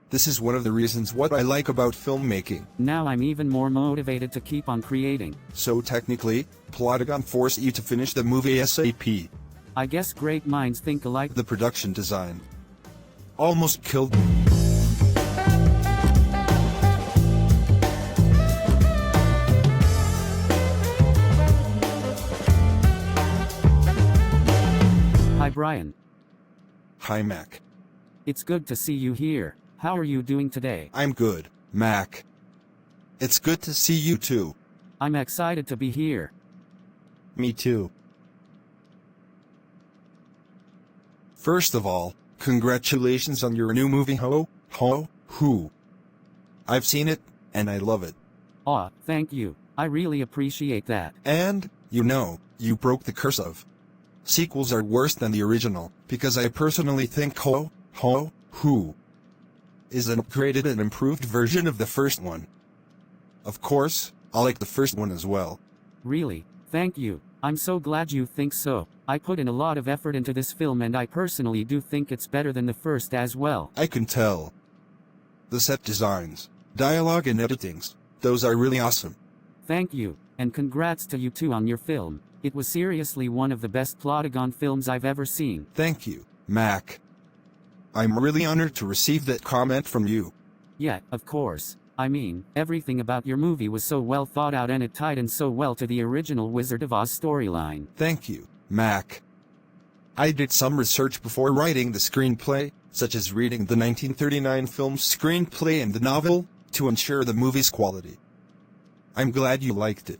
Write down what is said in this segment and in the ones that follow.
This is one of the reasons what I like about filmmaking. Now I'm even more motivated to keep on creating. So technically, Plotagon forced you to finish the movie ASAP. I guess great minds think alike. The production design almost killed me. Hi Brian. Hi Mac. It's good to see you here. How are you doing today? I'm good, Mac. It's good to see you too. I'm excited to be here. Me too. First of all, congratulations on your new movie Ho, Who. I've seen it, and I love it. Aw, thank you. I really appreciate that. And, you broke the curse of sequels are worse than the original, because I personally think Who is an upgraded and improved version of the first one. Of course, I like the first one as well. Really? Thank you. I'm so glad you think so. I put in a lot of effort into this film and I personally do think it's better than the first as well. I can tell. The set designs, dialogue and editings, those are really awesome. Thank you, and congrats to you too on your film. It was seriously one of the best Plotagon films I've ever seen. Thank you, Mac. I'm really honored to receive that comment from you. Yeah, of course. I mean, everything about your movie was so well thought out and it tied in so well to the original Wizard of Oz storyline. Thank you, Mac. I did some research before writing the screenplay, such as reading the 1939 film's screenplay and the novel, to ensure the movie's quality. I'm glad you liked it.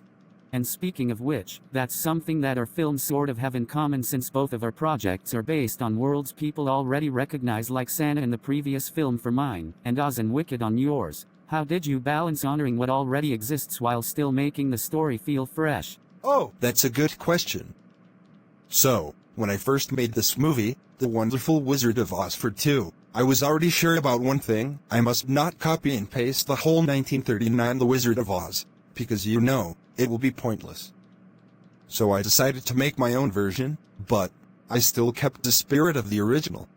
And speaking of which, that's something that our films sort of have in common since both of our projects are based on worlds people already recognize, like Santa in the previous film for mine, and Oz and Wicked on yours. How did you balance honoring what already exists while still making the story feel fresh? Oh, that's a good question. So, when I first made this movie, The Wonderful Wizard of Oz for 2, I was already sure about one thing: I must not copy and paste the whole 1939 The Wizard of Oz, because it will be pointless. So I decided to make my own version, but I still kept the spirit of the original.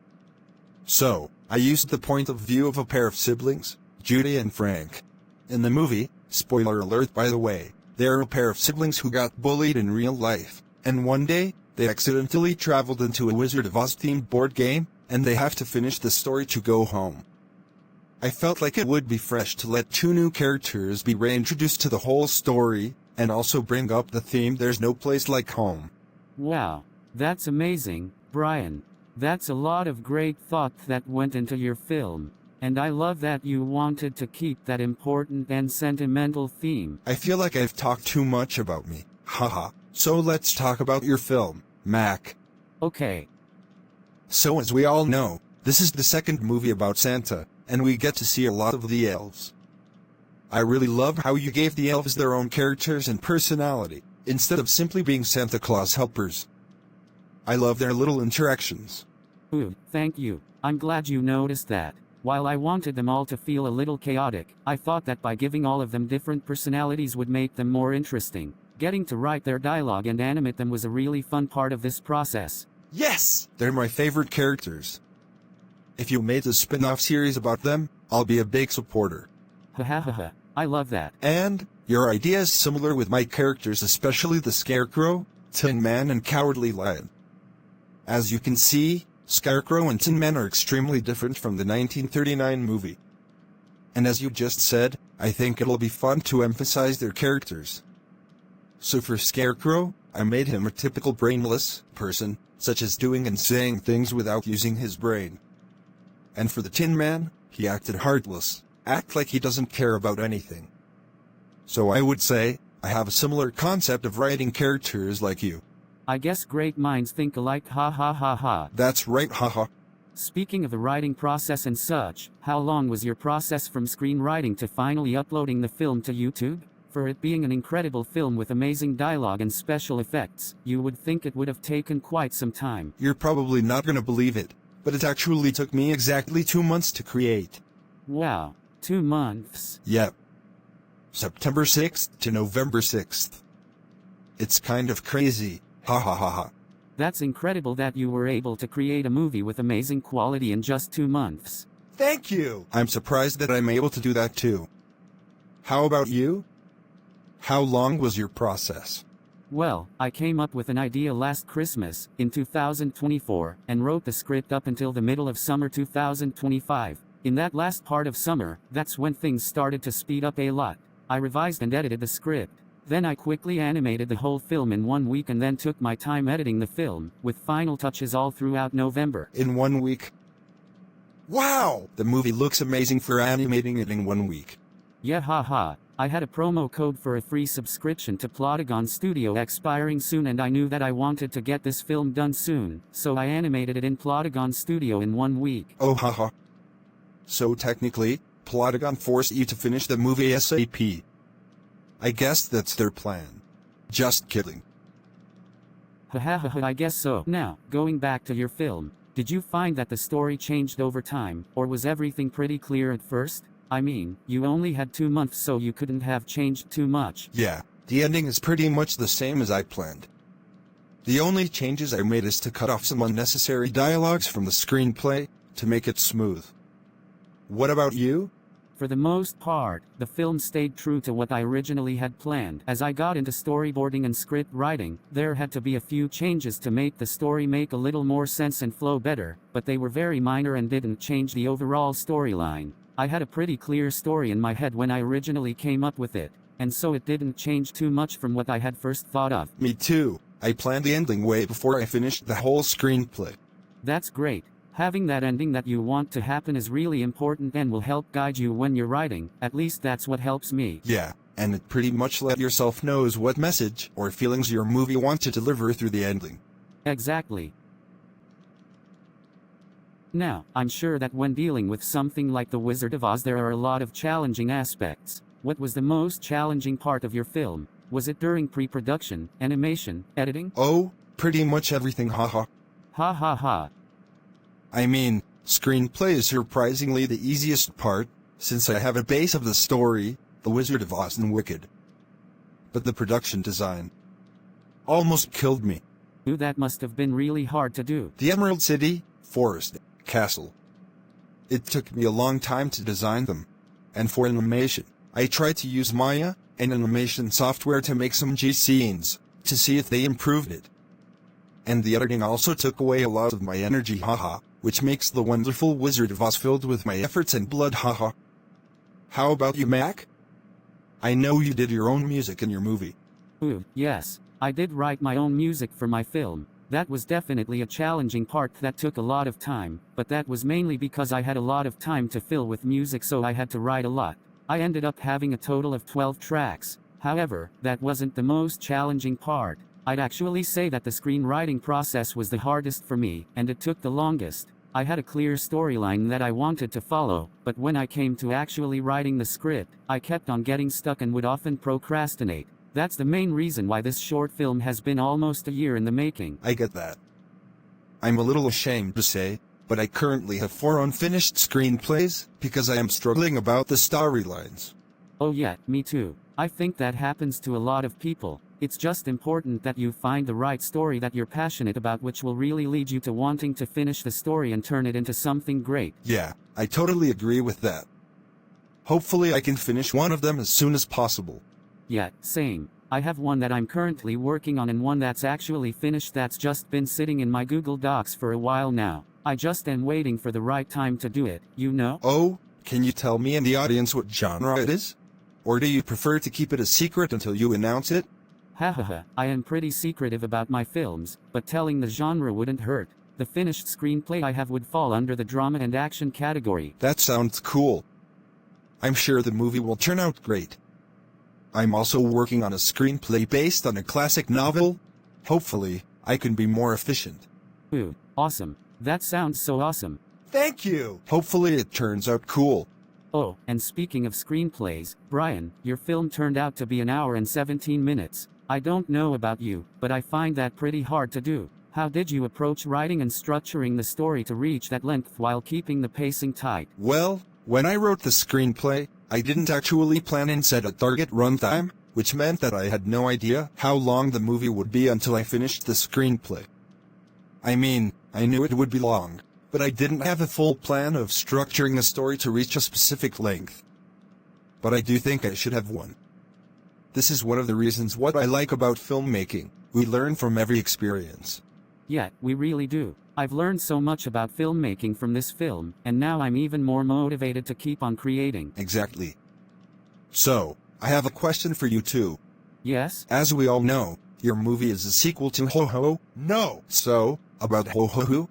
So, I used the point of view of a pair of siblings, Judy and Frank. In the movie, spoiler alert by the way, they are a pair of siblings who got bullied in real life, and one day, they accidentally traveled into a Wizard of Oz themed board game, and they have to finish the story to go home. I felt like it would be fresh to let two new characters be reintroduced to the whole story, and also bring up the theme "There's no place like home." Wow, that's amazing, Brian. That's a lot of great thought that went into your film. And I love that you wanted to keep that important and sentimental theme. I feel like I've talked too much about me. Haha. So let's talk about your film, Mac. Okay. So as we all know, this is the second movie about Santa, and we get to see a lot of the elves. I really love how you gave the elves their own characters and personality, instead of simply being Santa Claus helpers. I love their little interactions. Ooh, thank you. I'm glad you noticed that. While I wanted them all to feel a little chaotic, I thought that by giving all of them different personalities would make them more interesting. Getting to write their dialogue and animate them was a really fun part of this process. Yes! They're my favorite characters. If you made a spin-off series about them, I'll be a big supporter. Ha ha ha ha. I love that. And, your idea is similar with my characters, especially the Scarecrow, Tin Man and Cowardly Lion. As you can see, Scarecrow and Tin Man are extremely different from the 1939 movie. And as you just said, I think it'll be fun to emphasize their characters. So for Scarecrow, I made him a typical brainless person, such as doing and saying things without using his brain. And for the Tin Man, he acted heartless, act like he doesn't care about anything. So I would say, I have a similar concept of writing characters like you. I guess great minds think alike, ha ha ha ha. That's right, haha. Speaking of the writing process and such, how long was your process from screenwriting to finally uploading the film to YouTube? For it being an incredible film with amazing dialogue and special effects, you would think it would have taken quite some time. You're probably not gonna believe it, but it actually took me exactly 2 months to create. Wow, 2 months? Yep. September 6th to November 6th. It's kind of crazy, ha ha ha ha. That's incredible that you were able to create a movie with amazing quality in just 2 months. Thank you. I'm surprised that I'm able to do that too. How about you? How long was your process? Well, I came up with an idea last Christmas, in 2024, and wrote the script up until the middle of summer 2025. In that last part of summer, that's when things started to speed up a lot. I revised and edited the script. Then I quickly animated the whole film in 1 week and then took my time editing the film, with final touches all throughout November. In 1 week? Wow! The movie looks amazing for animating it in 1 week. Yeah, haha. I had a promo code for a free subscription to Plotagon Studio expiring soon, and I knew that I wanted to get this film done soon, so I animated it in Plotagon Studio in 1 week. Oh haha. So technically, Plotagon forced you to finish the movie ASAP. I guess that's their plan. Just kidding. Hahaha, I guess so. Now, going back to your film, did you find that the story changed over time, or was everything pretty clear at first? I mean, you only had 2 months, so you couldn't have changed too much. Yeah, the ending is pretty much the same as I planned. The only changes I made is to cut off some unnecessary dialogues from the screenplay, to make it smooth. What about you? For the most part, the film stayed true to what I originally had planned. As I got into storyboarding and script writing, there had to be a few changes to make the story make a little more sense and flow better, but they were very minor and didn't change the overall storyline. I had a pretty clear story in my head when I originally came up with it, and so it didn't change too much from what I had first thought of. Me too. I planned the ending way before I finished the whole screenplay. That's great. Having that ending that you want to happen is really important and will help guide you when you're writing. At least that's what helps me. Yeah, and it pretty much let yourself knows what message or feelings your movie wants to deliver through the ending. Exactly. Now, I'm sure that when dealing with something like The Wizard of Oz there are a lot of challenging aspects. What was the most challenging part of your film? Was it during pre-production, animation, editing? Oh, pretty much everything, haha. Ha ha ha. I mean, screenplay is surprisingly the easiest part, since I have a base of the story, The Wizard of Oz and Wicked. But the production design almost killed me. Ooh, that must have been really hard to do. The Emerald City, Forest, Castle. It took me a long time to design them. And for animation, I tried to use Maya, an animation software, to make some G scenes, to see if they improved it. And the editing also took away a lot of my energy, haha, which makes The Wonderful Wizard of Oz filled with my efforts and blood, haha. How about you, Mack? I know you did your own music in your movie. Ooh, yes. I did write my own music for my film. That was definitely a challenging part that took a lot of time, but that was mainly because I had a lot of time to fill with music, so I had to write a lot. I ended up having a total of 12 tracks. However, that wasn't the most challenging part. I'd actually say that the screenwriting process was the hardest for me, and it took the longest. I had a clear storyline that I wanted to follow, but when I came to actually writing the script, I kept on getting stuck and would often procrastinate. That's the main reason why this short film has been almost a year in the making. I get that. I'm a little ashamed to say, but I currently have 4 unfinished screenplays, because I am struggling about the storylines. Oh yeah, me too. I think that happens to a lot of people. It's just important that you find the right story that you're passionate about, which will really lead you to wanting to finish the story and turn it into something great. Yeah, I totally agree with that. Hopefully I can finish one of them as soon as possible. Yeah, same. I have one that I'm currently working on and one that's actually finished that's just been sitting in my Google Docs for a while now. I just am waiting for the right time to do it, you know? Oh, can you tell me and the audience what genre it is? Or do you prefer to keep it a secret until you announce it? Hahaha, I am pretty secretive about my films, but telling the genre wouldn't hurt. The finished screenplay I have would fall under the drama and action category. That sounds cool. I'm sure the movie will turn out great. I'm also working on a screenplay based on a classic novel. Hopefully, I can be more efficient. Ooh, awesome. That sounds so awesome. Thank you! Hopefully it turns out cool. Oh, and speaking of screenplays, Brian, your film turned out to be 1 hour and 17 minutes. I don't know about you, but I find that pretty hard to do. How did you approach writing and structuring the story to reach that length while keeping the pacing tight? Well, when I wrote the screenplay, I didn't actually plan and set a target runtime, which meant that I had no idea how long the movie would be until I finished the screenplay. I mean, I knew it would be long, but I didn't have a full plan of structuring the story to reach a specific length. But I do think I should have one. This is one of the reasons what I like about filmmaking. We learn from every experience. Yeah, we really do. I've learned so much about filmmaking from this film, and now I'm even more motivated to keep on creating. Exactly. So, I have a question for you too. Yes? As we all know, your movie is a sequel to Ho Ho No. So, about Ho Ho Ho?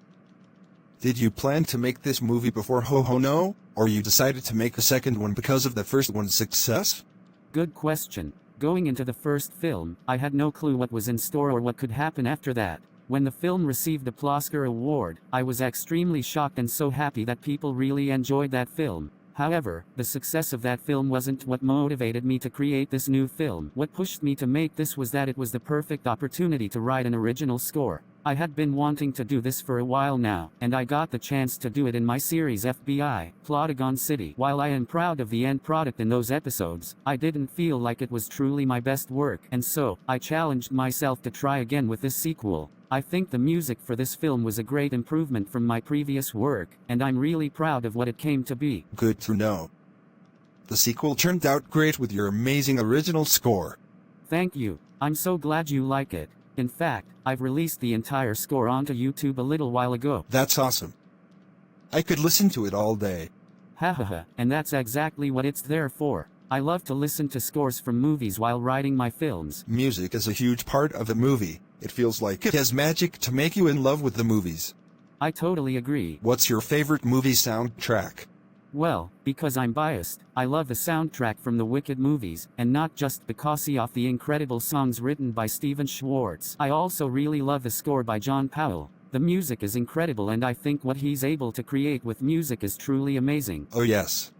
Did you plan to make this movie before Ho Ho No, or you decided to make a second one because of the first one's success? Good question. Going into the first film, I had no clue what was in store or what could happen after that. When the film received the Oscar award, I was extremely shocked and so happy that people really enjoyed that film. However, the success of that film wasn't what motivated me to create this new film. What pushed me to make this was that it was the perfect opportunity to write an original score. I had been wanting to do this for a while now, and I got the chance to do it in my series FBI, Plotagonists. While I am proud of the end product in those episodes, I didn't feel like it was truly my best work, and so, I challenged myself to try again with this sequel. I think the music for this film was a great improvement from my previous work, and I'm really proud of what it came to be. Good to know. The sequel turned out great with your amazing original score. Thank you. I'm so glad you like it. In fact, I've released the entire score onto YouTube a little while ago. That's awesome. I could listen to it all day. Hahaha, and that's exactly what it's there for. I love to listen to scores from movies while writing my films. Music is a huge part of a movie. It feels like it has magic to make you in love with the movies. I totally agree. What's your favorite movie soundtrack? Well, because I'm biased, I love the soundtrack from the Wicked movies, and not just because of the incredible songs written by Steven Schwartz. I also really love the score by John Powell. The music is incredible and I think what he's able to create with music is truly amazing. Oh yes.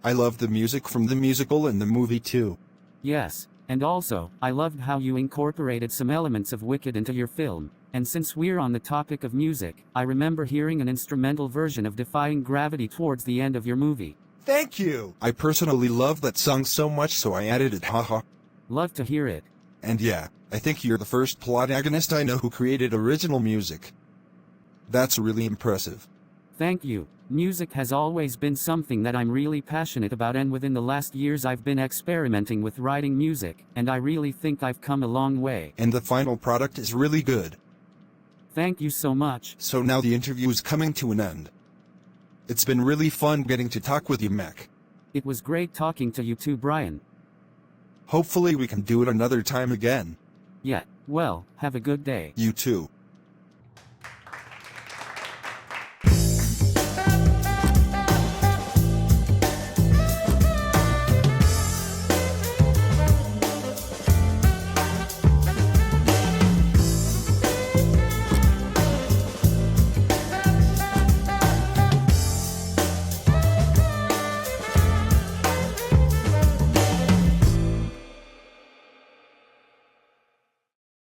I love the music from the musical and the movie too. Yes, and also, I loved how you incorporated some elements of Wicked into your film. And since we're on the topic of music, I remember hearing an instrumental version of Defying Gravity towards the end of your movie. Thank you! I personally love that song so much so I added it, haha. Love to hear it. And yeah, I think you're the first Plotagonists I know who created original music. That's really impressive. Thank you. Music has always been something that I'm really passionate about, and within the last years I've been experimenting with writing music, and I really think I've come a long way. And the final product is really good. Thank you so much. So now the interview is coming to an end. It's been really fun getting to talk with you, Mack. It was great talking to you too, Brian. Hopefully we can do it another time again. Yeah, well, have a good day. You too.